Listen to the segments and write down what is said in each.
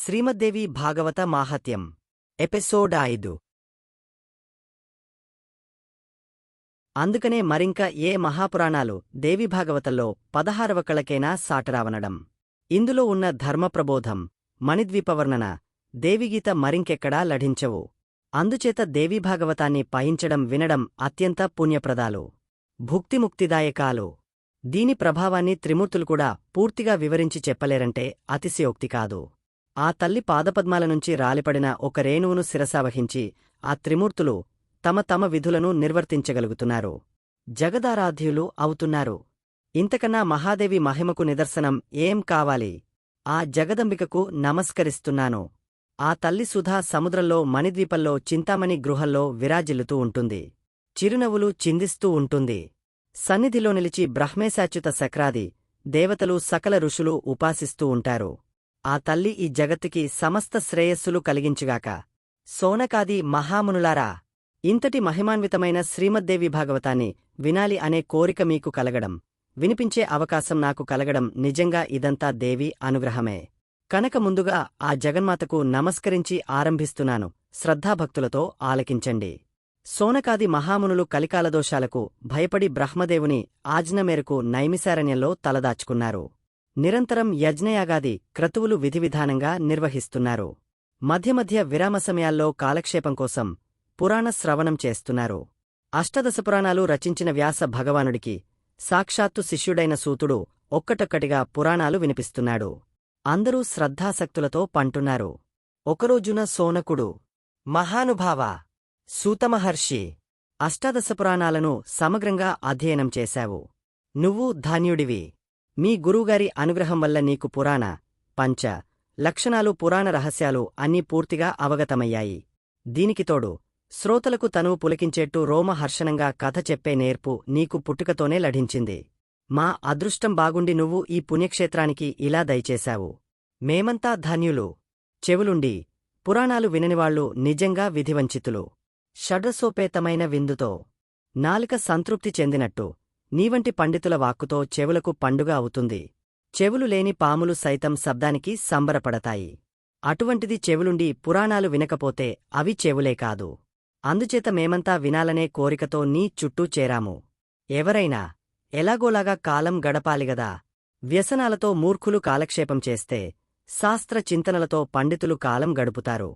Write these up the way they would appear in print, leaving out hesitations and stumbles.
శ్రీమద్దేవి భాగవత మాహాత్యం episode 5. అందుకనే మరింక ఏ మహాపురాణాలు దేవి భాగవతంలో 16వ కళకైనా సాటరావనడం. ఇందులో ఉన్న ధర్మప్రబోధం, మణిద్వీపవర్ణన, దేవిగీత మరింకెక్కడా లఢించవు. అందుచేత దేవీ భాగవతాన్ని పయించడం వినడం అత్యంత పుణ్యప్రదాలు, భుక్తిముక్తిదాయకాలు. దీని ప్రభావాన్ని త్రిమూర్తులు కూడా పూర్తిగా వివరించి చెప్పలేరంటే అతిశయోక్తి కాదు. ఆ తల్లి పాదపద్మాల నుంచి రాలిపడిన ఒక రేణువును శిరసావహించి ఆ త్రిమూర్తులు తమ తమ విధులను నిర్వర్తించగలుగుతున్నారు, జగదారాధ్యులు అవుతున్నారు. ఇంతకన్నా మహాదేవి మహిమకు నిదర్శనం ఏం కావాలి? ఆ జగదంబికకు నమస్కరిస్తున్నాను. ఆ తల్లి సుధా సముద్రంలో మణిద్వీపంలో చింతామణి గృహంలో విరాజిల్లుతూ ఉంటుంది, చిరునవ్వులు చిందిస్తూ ఉంటుంది. సన్నిధిలో నిలిచి బ్రహ్మేశాచ్యుత శక్రాది దేవతలు సకల ఋషులు ఉపాసిస్తూ ఉంటారు. ఆ తల్లి ఈ జగత్తుకి సమస్త శ్రేయస్సులు కలిగించుగాక. సోనకాది మహామునులారా, ఇంతటి మహిమాన్వితమైన శ్రీమద్దేవి భాగవతాన్ని వినాలి అనే కోరిక మీకు కలగడం, వినిపించే అవకాశం నాకు కలగడం నిజంగా ఇదంతా దేవి అనుగ్రహమే. కనుక ముందుగా ఆ జగన్మాతకు నమస్కరించి ఆరంభిస్తున్నాను. శ్రద్ధాభక్తులతో ఆలకించండి. సోనకాది మహామునులు కలికాలదోషాలకు భయపడి బ్రహ్మదేవుని ఆజ్ఞ మేరకు నైమిశారణ్యంలో తలదాచుకున్నారు. నిరంతరం యజ్ఞయాగాది క్రతువులు విధివిధానంగా నిర్వహిస్తున్నారు. మధ్య మధ్య విరామ సమయాల్లో కాలక్షేపం కోసం పురాణ శ్రవణం చేస్తున్నారు. అష్టదశపురాణాలు రచించిన వ్యాస భగవానుడికి సాక్షాత్తు శిష్యుడైన సూతుడు ఒక్కటొక్కటిగా పురాణాలు వినిపిస్తున్నాడు. అందరూ శ్రద్ధాసక్తులతో పంటున్నారు. ఒకరోజున సోనకుడు, మహానుభావ సూతమహర్షి, అష్టాదశపురాణాలను సమగ్రంగా అధ్యయనం చేశావు. నువ్వు ధన్యుడివి. మీ గురువుగారి అనుగ్రహం వల్ల నీకు పురాణ, పంచ లక్షణాలు, పురాణ రహస్యాలు అన్నీ పూర్తిగా అవగతమయ్యాయి. దీనికి తోడు శ్రోతలకు తనువు పులకించేట్టు రోమహర్షణంగా కథ చెప్పే నేర్పు నీకు పుట్టుకతోనే లభించింది. మా అదృష్టం బాగుండి నువ్వు ఈ పుణ్యక్షేత్రానికి ఇలా దయచేశావు. మేమంతా ధన్యులు. చెవులుండి పురాణాలు విననివాళ్లు నిజంగా విధివంచితులు. షడ్రసోపేతమైన విందుతో నాలుక సంతృప్తి చెందినట్టు నీవంటి పండితుల వాక్కుతో చెవులకు పండుగ అవుతుంది. చెవులు లేని పాములు సైతం శబ్దానికి సంబరపడతాయి. అటువంటిది చెవులుండి పురాణాలు వినకపోతే అవి చెవులే కాదు. అందుచేత మేమంతా వినాలనే కోరికతో నీ చుట్టూ చేరాము. ఎవరైనా ఎలాగోలాగా కాలం గడపాలిగదా. వ్యసనాలతో మూర్ఖులు కాలక్షేపం చేస్తే శాస్త్ర చింతనలతో పండితులు కాలం గడుపుతారు.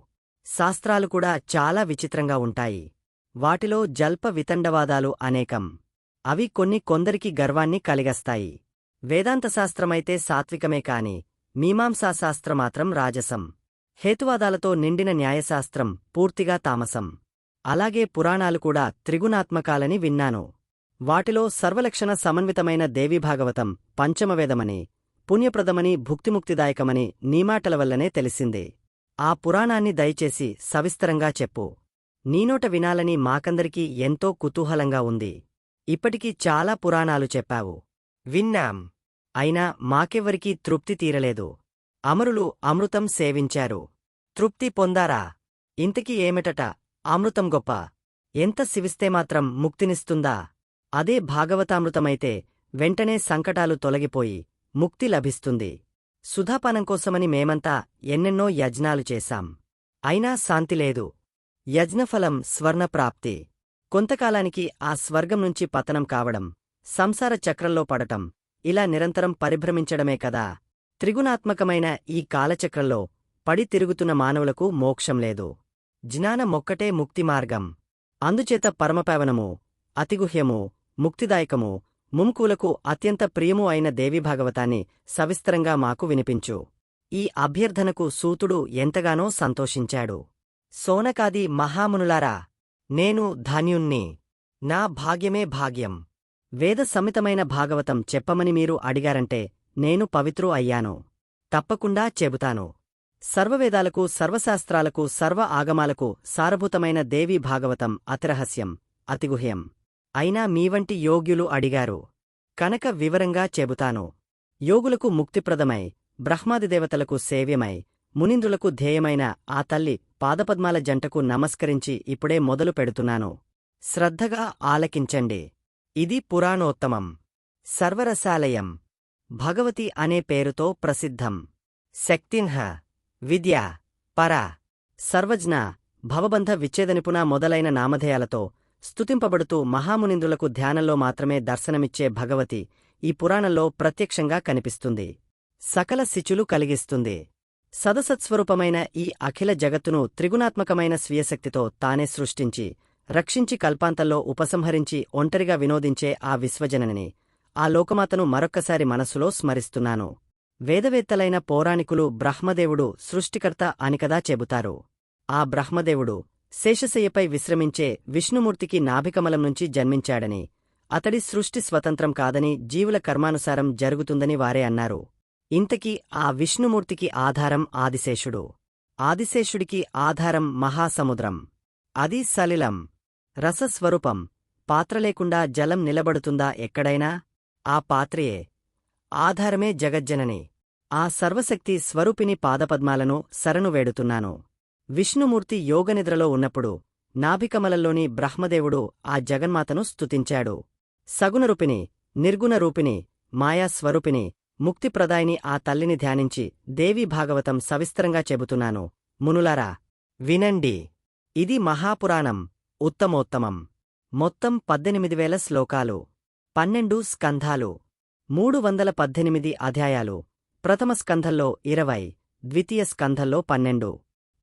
శాస్త్రాలు కూడా చాలా విచిత్రంగా ఉంటాయి. వాటిలో జల్ప వితండవాదాలు అనేకం. అవి కొందరికి గర్వాన్ని కలిగస్తాయి. వేదాంతశాస్త్రమైతే సాత్వికమే కాని మీమాంసాశాస్త్రమాత్రం రాజసం. హేతువాదాలతో నిండిన న్యాయశాస్త్రం పూర్తిగా తామసం. అలాగే పురాణాలు కూడా త్రిగుణాత్మకాలని విన్నాను. వాటిలో సర్వలక్షణ సమన్వితమైన దేవీభాగవతం పంచమవేదమని, పుణ్యప్రదమని, భుక్తిముక్తిదాయకమని నీమాటల వల్లనే తెలిసింది. ఆ పురాణాన్ని దయచేసి సవిస్తరంగా చెప్పు. నీనోట వినాలని మాకందరికీ ఎంతో కుతూహలంగా ఉంది. ఇప్పటికీ చాలా పురాణాలు చెప్పావు, విన్నాం. అయినా మాకెవ్వరికీ తృప్తి తీరలేదు. అమరులు అమృతం సేవించారు, తృప్తి పొందారా? ఇంతకీ ఏమిటట అమృతం గొప్ప? ఎంత సివిస్తేమాత్రం ముక్తినిస్తుందా? అదే భాగవతామృతమైతే వెంటనే సంకటాలు తొలగిపోయి ముక్తి లభిస్తుంది. సుధాపానం కోసమని మేమంతా ఎన్నెన్నో యజ్ఞాలు చేశాం. అయినా శాంతిలేదు. యజ్ఞఫలం స్వర్ణప్రాప్తి. కొంతకాలానికి ఆ స్వర్గం నుంచి పతనం కావడం, సంసార చక్రంలో పడటం, ఇలా నిరంతరం పరిభ్రమించడమే కదా. త్రిగుణాత్మకమైన ఈ కాలచక్రంలో పడి తిరుగుతున్న మానవులకు మోక్షం లేదు. జ్ఞానమొక్కటే ముక్తిమార్గం. అందుచేత పరమపావనము, అతిగుహ్యము, ముక్తిదాయకము, ముముకులకు అత్యంత ప్రియమూ అయిన దేవీభాగవతాన్ని సవిస్తరంగా మాకు వినిపించు. ఈ అభ్యర్థనకు సూతుడు ఎంతగానో సంతోషించాడు. సోనకాది మహామునులారా, నేను ధన్యుణ్ణి. నా భాగ్యమే భాగ్యం. వేద సమ్మితమైన భాగవతం చెప్పమని మీరు అడిగారంటే నేను పవిత్రు అయ్యాను. తప్పకుండా చెబుతాను. సర్వవేదాలకు, సర్వశాస్త్రాలకు, సర్వ ఆగమాలకు సారభూతమైన దేవీ భాగవతం అతిరహస్యం, అతిగుహ్యం. అయినా మీవంటి యోగ్యులు అడిగారు కనుక వివరంగా చెబుతాను. యోగులకు ముక్తిప్రదమై, బ్రహ్మాదిదేవతలకు సేవ్యమై, మునీంద్రులకు ధ్యేయమైన ఆ తల్లి పాదపద్మాల జంటకు నమస్కరించి ఇప్పుడే మొదలు పెడుతున్నాను. శ్రద్ధగా ఆలకించండి. ఇది పురాణోత్తమం, సర్వరసాలయం, భగవతి అనే పేరుతో ప్రసిద్ధం. శక్తిన్హ విద్య, పర, సర్వజ్ఞ, భవబంధ విచ్ఛేదనిపుణ మొదలైన నామధేయాలతో స్తుతింపబడుతూ మహామునింద్రులకు ధ్యానంలో మాత్రమే దర్శనమిచ్చే భగవతి ఈ పురాణంలో ప్రత్యక్షంగా కనిపిస్తుంది. సకల శిచులు కలిగిస్తుంది. సదసత్స్వరూపమైన ఈ అఖిల జగత్తును త్రిగుణాత్మకమైన స్వీయశక్తితో తానే సృష్టించి, రక్షించి కల్పాంతంలో ఉపసంహరించి ఒంటరిగా వినోదించే ఆ విశ్వజననిని, ఆ లోకమాతను మరొక్కసారి మనస్సులో స్మరిస్తున్నాను. వేదవేత్తలైన పౌరాణికులు బ్రహ్మదేవుడు సృష్టికర్త అనికదా చెబుతారు. ఆ బ్రహ్మదేవుడు శేషశయ్యపై విశ్రమించే విష్ణుమూర్తికి నాభికమలం నుంచి జన్మించాడని, అతడి సృష్టి స్వతంత్రం కాదని జీవుల కర్మానుసారం జరుగుతుందని వారే అన్నారు. ఇంతకీ ఆ విష్ణుమూర్తికి ఆధారం ఆదిశేషుడు. ఆదిశేషుడికి ఆధారం మహాసముద్రం. అది సలిలం, రసస్వరూపం. పాత్రలేకుండా జలం నిలబడుతుందా ఎక్కడైనా? ఆ పాత్రయే, ఆధారమే జగజ్జనని. ఆ సర్వశక్తి స్వరూపిణి పాదపద్మాలను శరణు వేడుతున్నాను. విష్ణుమూర్తి యోగనిద్రలో ఉన్నప్పుడు నాభికమలంలోని బ్రహ్మదేవుడు ఆ జగన్మాతను స్తుతించాడు. సగుణరూపిణి, నిర్గుణరూపిణి, మాయాస్వరూపిణి, ముక్తిప్రదాయిని ఆ తల్లిని ధ్యానించి దేవీ భాగవతం సవిస్తరంగా చెబుతున్నాను. మునులారా, వినండి. ఇది మహాపురాణం, ఉత్తమోత్తమం. మొత్తం 18,000 శ్లోకాలు, 12 స్కంధాలు, 318 అధ్యాయాలు. ప్రథమ స్కంధంలో 20, ద్వితీయ స్కంధంలో 12,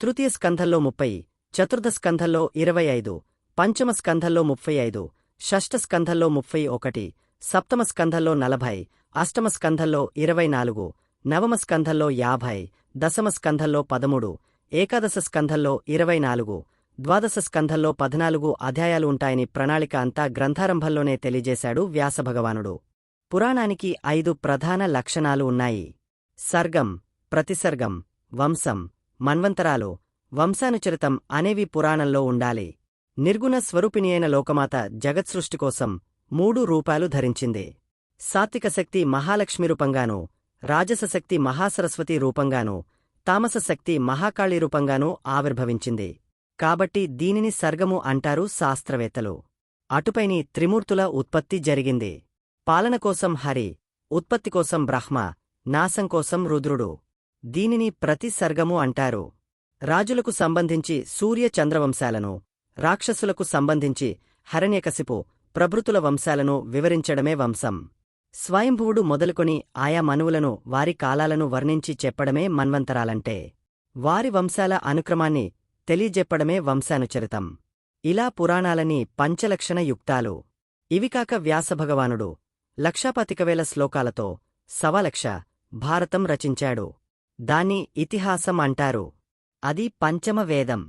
తృతీయ స్కంధంలో 30, చతుర్థ స్కంధంలో 25, పంచమ స్కంధంలో 35, షష్ఠ స్కంధంలో 31, సప్తమ స్కంధంలో 40, అష్టమ స్కంధంలో 24, నవమ స్కంధంలో 50, దశమ స్కంధంలో 13, ఏకాదశ స్కంధంలో 24, ద్వాదశ స్కంధంలో 14 అధ్యాయాలు ఉంటాయని ప్రణాళిక అంతా గ్రంథారంభంలోనే తెలియజేశాడు వ్యాసభగవానుడు. పురాణానికి 5 ప్రధాన లక్షణాలు ఉన్నాయి. సర్గం, ప్రతిసర్గం, వంశం, మన్వంతరాలు, వంశానుచరితం అనేవి పురాణంలో ఉండాలి. నిర్గుణ స్వరూపిణియైన లోకమాత జగత్సృష్టికోసం 3 రూపాలు ధరించింది. సాత్వికశక్తి మహాలక్ష్మి రూపంగానూ, రాజసశక్తి మహాసరస్వతి రూపంగానూ, తామసశక్తి మహాకాళీ రూపంగానూ ఆవిర్భవించింది. కాబట్టి దీనిని సర్గము అంటారు శాస్త్రవేత్తలు. అటుపైని త్రిమూర్తుల ఉత్పత్తి జరిగింది. పాలనకోసం హరి, ఉత్పత్తికోసం బ్రహ్మ, నాశంకోసం రుద్రుడు. దీనిని ప్రతి సర్గము అంటారు. రాజులకు సంబంధించి సూర్య చంద్రవంశాలను, రాక్షసులకు సంబంధించి హిరణ్యకశిపు ప్రభృతుల వంశాలను వివరించడమే వంశం. స్వయంభువుడు మొదలుకొని ఆయా మనువులను, వారి కాలాలను వర్ణించి చెప్పడమే మన్వంతరాలంటే. వారి వంశాల అనుక్రమాన్ని తెలియజెప్పడమే వంశానుచరితం. ఇలా పురాణాలని పంచలక్షణ యుక్తాలు. ఇవికాక వ్యాసభగవానుడు 1,25,000 శ్లోకాలతో 1,00,000 భారతం రచించాడు. దాన్ని ఇతిహాసం అంటారు. అది పంచమ వేదం.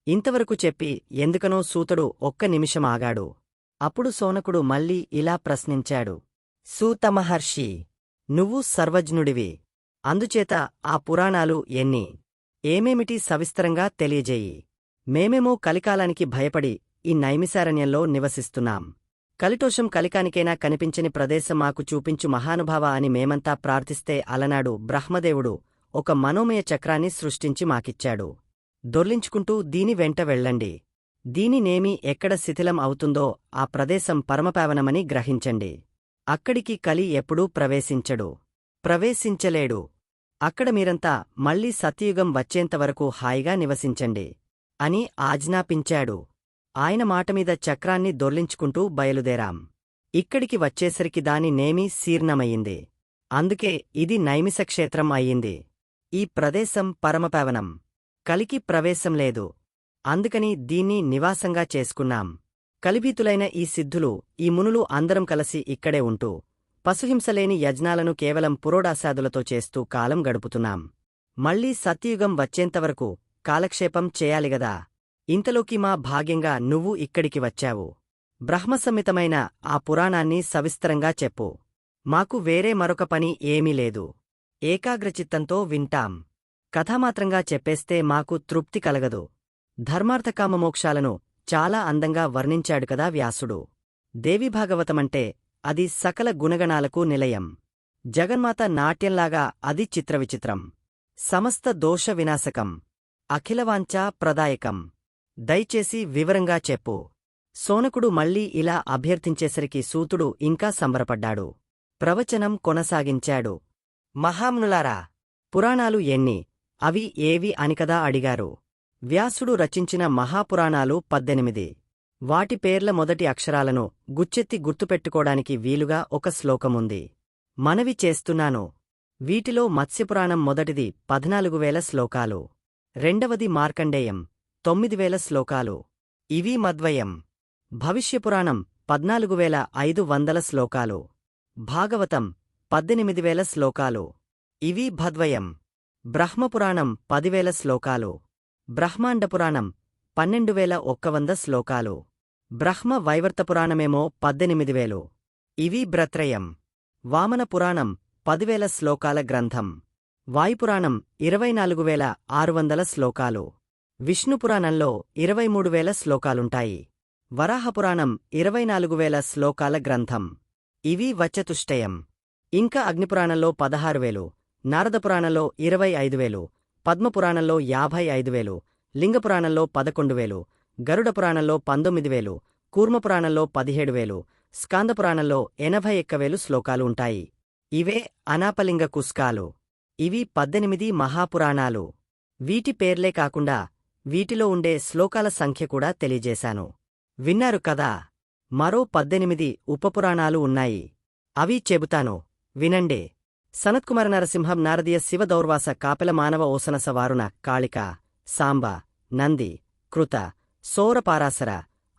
ఇంతవరకు చెప్పి ఎందుకనో సూతుడు ఒక్క నిమిషం ఆగాడు. అప్పుడు శౌనకుడు మళ్ళీ ఇలా ప్రశ్నించాడు. సూతమహర్షి, నువ్వు సర్వజ్ఞుడివి. అందుచేత ఆ పురాణాలు ఎన్ని, ఏమేమిటి సవిస్తరంగా తెలియజేయి. మేమేమో కలికాలానికి భయపడి ఈ నైమిసారణ్యంలో నివసిస్తున్నాం. కలిటోషం కలికానికైనా కనిపించని ప్రదేశం మాకు చూపించు మహానుభావ అని మేమంతా ప్రార్థిస్తే అలనాడు బ్రహ్మదేవుడు ఒక మనోమయ చక్రాన్ని సృష్టించి మాకిచ్చాడు. దొర్లించుకుంటూ దీని వెంట వెళ్ళండి. దీనినేమి ఎక్కడ శిథిలం అవుతుందో ఆ ప్రదేశం పరమపావనమని గ్రహించండి. అక్కడికి కలి ఎప్పుడూ ప్రవేశించలేడు. అక్కడ మీరంతా మళ్లీ సత్యయుగం వచ్చేంతవరకు హాయిగా నివసించండి అని ఆజ్ఞాపించాడు. ఆయన మాటమీద చక్రాన్ని దొర్లించుకుంటూ బయలుదేరాం. ఇక్కడికి వచ్చేసరికి దాని నేమి శీర్ణమయ్యింది. అందుకే ఇది నైమిసక్షేత్రం అయ్యింది. ఈ ప్రదేశం పరమపావనం. కలికి ప్రవేశం లేదు. అందుకని దీన్ని నివాసంగా చేసుకున్నాం. కలిభీతులైన ఈ సిద్ధులు, ఈ మునులు అందరం కలిసి ఇక్కడే ఉంటూ పశుహింసలేని యజ్ఞాలను కేవలం పురోడాసాదులతో చేస్తూ కాలం గడుపుతున్నాం. మళ్లీ సత్యయుగం వచ్చేంతవరకు కాలక్షేపం చేయాలిగదా. ఇంతలోకి మా భాగ్యంగా నువ్వు ఇక్కడికి వచ్చావు. బ్రహ్మసమ్మితమైన ఆ పురాణాన్ని సవిస్తరంగా చెప్పు. మాకు వేరే మరొక పని ఏమీ లేదు. ఏకాగ్రచిత్తంతో వింటాం. కథామాత్రంగా చెప్పేస్తే మాకు తృప్తి కలగదు. ధర్మార్థకామమోక్షాలను చాలా అందంగా వర్ణించాడు కదా వ్యాసుడు. దేవీభాగవతమంటే అది సకల గుణగణాలకు నిలయం. జగన్మాత నాట్యంలాగా అది చిత్రవిచిత్రం. సమస్త దోష వినాశకం, అఖిలవాంఛా ప్రదాయకం. దయచేసి వివరంగా చెప్పు. శౌనకుడు మళ్లీ ఇలా అభ్యర్థించేసరికి సూతుడు ఇంకా సంబరపడ్డాడు. ప్రవచనం కొనసాగించాడు. మహామునులారా, పురాణాలు ఎన్ని, అవి ఏవి అని కదా అడిగారు. వ్యాసుడు రచించిన మహాపురాణాలు 18. వాటి పేర్ల మొదటి అక్షరాలను గుచ్చెత్తి గుర్తుపెట్టుకోడానికి వీలుగా ఒక శ్లోకముంది. మనవి చేస్తున్నాను. వీటిలో మత్స్యపురాణం మొదటిది 14,000 శ్లోకాలు. రెండవది మార్కండేయం 9,000 శ్లోకాలు. ఇవి మద్వయం. భవిష్యపురాణం 14,500 శ్లోకాలు. భాగవతం 18,000 శ్లోకాలు. ఇవి భద్వయం. బ్రహ్మపురాణం 10,000 శ్లోకాలు. బ్రహ్మాండపురాణం 12,100 శ్లోకాలు. బ్రహ్మ వైవర్తపురాణమేమో 18,000. ఇవి బ్రత్రయం. వామన పురాణం 10,000 శ్లోకాల గ్రంథం. వాయుపురాణం 24,600 శ్లోకాలు. విష్ణుపురాణంలో 23,000 శ్లోకాలుంటాయి. వరాహపురాణం 24,000 శ్లోకాల గ్రంథం. ఇవి వచతుష్టయం. ఇంకా అగ్నిపురాణంలో 16,000, నారదపురాణంలో 25,000, పద్మపురాణంలో 55,000, లింగపురాణంలో 11,000, గరుడపురాణంలో 19,000, కూర్మపురాణంలో 17,000, స్కాందపురాణంలో 81,000 శ్లోకాలు ఉంటాయి. ఇవే అనాపలింగ కుస్కాలు. ఇవి 18 మహాపురాణాలు. వీటి పేర్లే కాకుండా వీటిలో ఉండే శ్లోకాల సంఖ్య కూడా తెలియజేశాను. విన్నారు కదా. మరో 18 ఉపపురాణాలు ఉన్నాయి. అవి చెబుతాను, వినండే. సనత్కుమార నరసింహం నారదీయ శివ దౌర్వాస కాపెల మానవ ఓసనస వారుణ కాళిక సాంబ నంది కృత సౌరపారాసర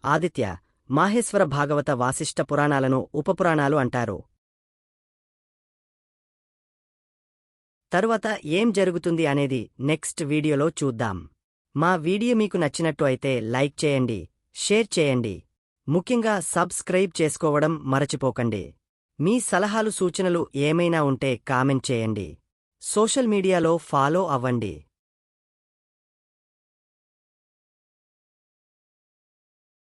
ఆదిత్య మాహేశ్వర భాగవత వాసిష్ఠ పురాణాలను ఉపపురాణాలు అంటారు. తరువాత ఏం జరుగుతుంది అనేది నెక్స్ట్ వీడియోలో చూద్దాం. మా వీడియో మీకు నచ్చినట్టు అయితే లైక్ చేయండి, షేర్ చేయండి. ముఖ్యంగా సబ్స్క్రైబ్ చేసుకోవడం మరచిపోకండి. మీ సలహాలు సూచనలు ఏమైనా ఉంటే కామెంట్ చేయండి. సోషల్ మీడియాలో ఫాలో అవ్వండి.